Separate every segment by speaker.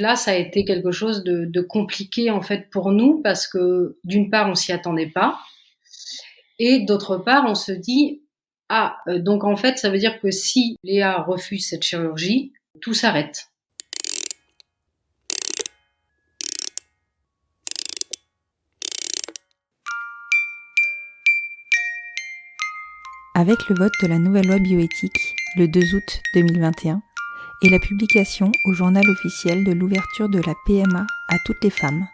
Speaker 1: Là, ça a été quelque chose de compliqué en fait pour nous parce que d'une part, on s'y attendait pas et d'autre part, on se dit: «Ah, donc en fait, ça veut dire que si Léa refuse cette chirurgie, tout s'arrête».
Speaker 2: Avec le vote de la nouvelle loi bioéthique le 2 août 2021 et la publication au journal officiel de l'ouverture de la PMA à toutes les femmes,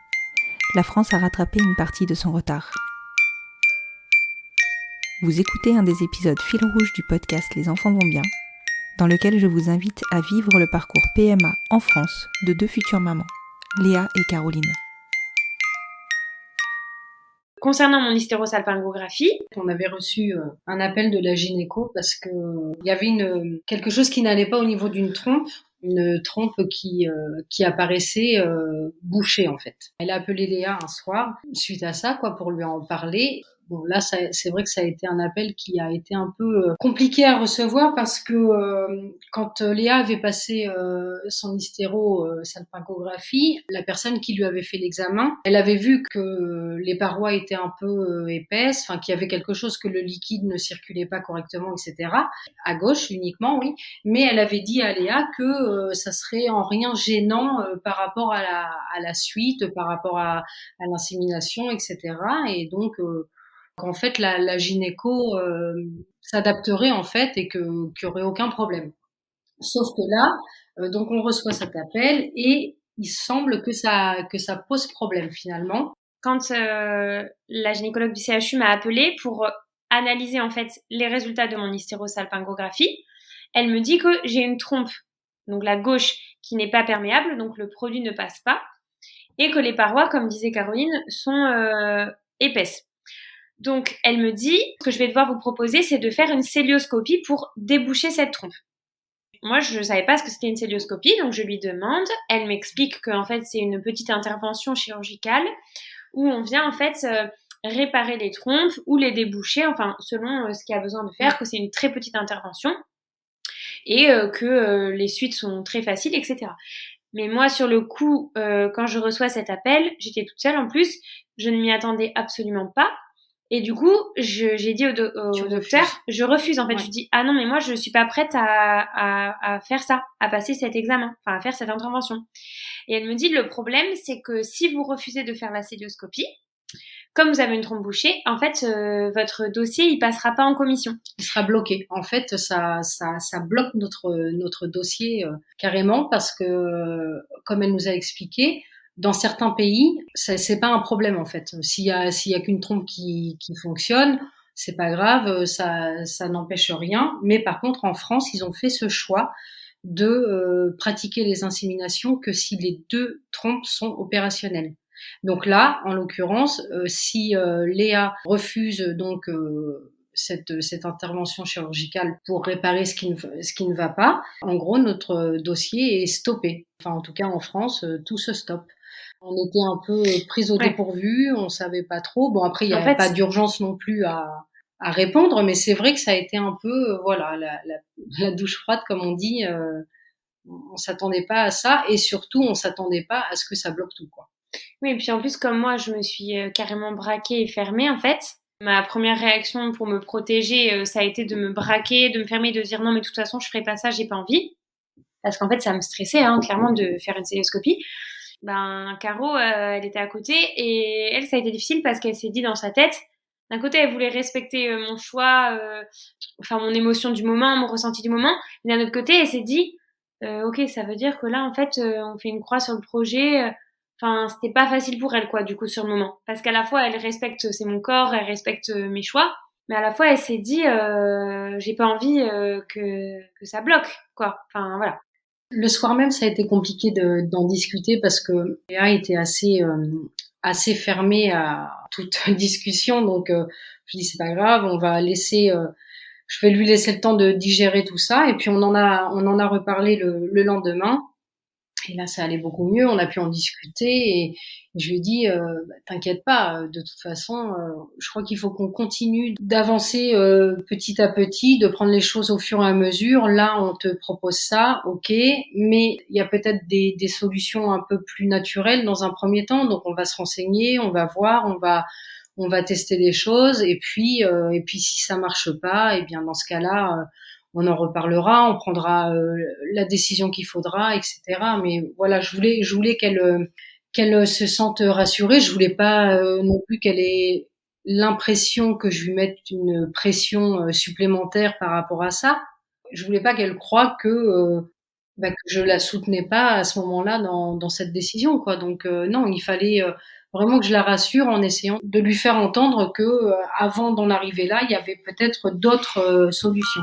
Speaker 2: la France a rattrapé une partie de son retard. Vous écoutez un des épisodes fil rouge du podcast Les enfants vont bien, dans lequel je vous invite à vivre le parcours PMA en France de deux futures mamans, Léa et Caroline.
Speaker 3: Concernant mon hystérosalpingographie,
Speaker 1: on avait reçu un appel de la gynéco parce que il y avait quelque chose qui n'allait pas au niveau d'une trompe, une trompe qui apparaissait bouchée en fait. Elle a appelé Léa un soir suite à ça pour lui en parler. Bon là c'est vrai que ça a été un appel qui a été un peu compliqué à recevoir parce que quand Léa avait passé son hystérosalpingographie, la personne qui lui avait fait l'examen, elle avait vu que les parois étaient un peu épaisses, qu'il y avait quelque chose, que le liquide ne circulait pas correctement, etc. À gauche uniquement, oui. Mais elle avait dit à Léa que ça serait en rien gênant par rapport à la suite, par rapport à l'insémination, etc. Et donc qu'en fait la gynéco s'adapterait en fait et qu'il n'y aurait aucun problème. Sauf que là, donc on reçoit cet appel et il semble que ça pose problème finalement.
Speaker 3: Quand la gynécologue du CHU m'a appelée pour analyser en fait les résultats de mon hystérosalpingographie, elle me dit que j'ai une trompe, donc la gauche, qui n'est pas perméable, donc le produit ne passe pas, et que les parois, comme disait Caroline, sont épaisses. Donc, elle me dit, ce que je vais devoir vous proposer, c'est de faire une célioscopie pour déboucher cette trompe. Moi, je ne savais pas ce que c'était une célioscopie, donc je lui demande. Elle m'explique qu'en fait, c'est une petite intervention chirurgicale où on vient en fait réparer les trompes ou les déboucher, selon ce qu'il y a besoin de faire, que c'est une très petite intervention et que les suites sont très faciles, etc. Mais moi, sur le coup, quand je reçois cet appel, j'étais toute seule en plus, je ne m'y attendais absolument pas. Et du coup, j'ai dit au docteur, je refuse en fait. Ouais. Je dis, ah non, mais moi, je suis pas prête à faire ça, à passer cet examen, à faire cette intervention. Et elle me dit, le problème, c'est que si vous refusez de faire la célioscopie, comme vous avez une trompe bouchée, en fait, votre dossier, il passera pas en commission.
Speaker 1: Il sera bloqué. En fait, ça bloque notre dossier carrément parce que, comme elle nous a expliqué, dans certains pays, c'est pas un problème en fait. S'il y a qu'une trompe qui fonctionne, c'est pas grave, ça n'empêche rien. Mais par contre, en France, ils ont fait ce choix de pratiquer les inséminations que si les deux trompes sont opérationnelles. Donc là, en l'occurrence, si Léa refuse donc cette intervention chirurgicale pour réparer ce qui ne va pas, en gros, notre dossier est stoppé. En tout cas, en France, tout se stoppe. On était un peu pris au dépourvu, on savait pas trop. Bon, après, il n'y avait pas d'urgence non plus à répondre, mais c'est vrai que ça a été un peu, la douche froide, comme on dit. On s'attendait pas à ça, et surtout, on s'attendait pas à ce que ça bloque tout, quoi.
Speaker 3: Oui, et puis en plus, comme moi, je me suis carrément braquée et fermée, en fait. Ma première réaction pour me protéger, ça a été de me braquer, de me fermer, de dire non, mais de toute façon, je ferai pas ça, j'ai pas envie. Parce qu'en fait, ça me stressait, clairement, de faire une célioscopie. Caro, elle était à côté, et elle, ça a été difficile parce qu'elle s'est dit dans sa tête, d'un côté, elle voulait respecter mon choix, mon émotion du moment, mon ressenti du moment, mais d'un autre côté, elle s'est dit, ok, ça veut dire que là, en fait, on fait une croix sur le projet. C'était pas facile pour elle, quoi, du coup, sur le moment. Parce qu'à la fois, elle respecte, c'est mon corps, elle respecte mes choix, mais à la fois, elle s'est dit, j'ai pas envie que ça bloque, quoi. Voilà.
Speaker 1: Le soir même, ça a été compliqué d'en discuter parce que Léa était assez fermée à toute discussion. Donc, je dis c'est pas grave, on va laisser. Je vais lui laisser le temps de digérer tout ça. Et puis on en a reparlé le lendemain. Et là, ça allait beaucoup mieux. On a pu en discuter et je lui ai dit, t'inquiète pas, de toute façon, je crois qu'il faut qu'on continue d'avancer petit à petit, de prendre les choses au fur et à mesure. Là, on te propose ça, ok, mais il y a peut-être des solutions un peu plus naturelles dans un premier temps. Donc, on va se renseigner, on va voir, on va tester des choses et puis si ça marche pas, et bien dans ce cas-là, on en reparlera, on prendra la décision qu'il faudra, etc. Mais voilà, je voulais qu'elle se sente rassurée. Je voulais pas non plus qu'elle ait l'impression que je lui mette une pression supplémentaire par rapport à ça. Je voulais pas qu'elle croie que je la soutenais pas à ce moment-là dans cette décision, quoi. Donc non, il fallait vraiment que je la rassure en essayant de lui faire entendre que avant d'en arriver là, il y avait peut-être d'autres solutions.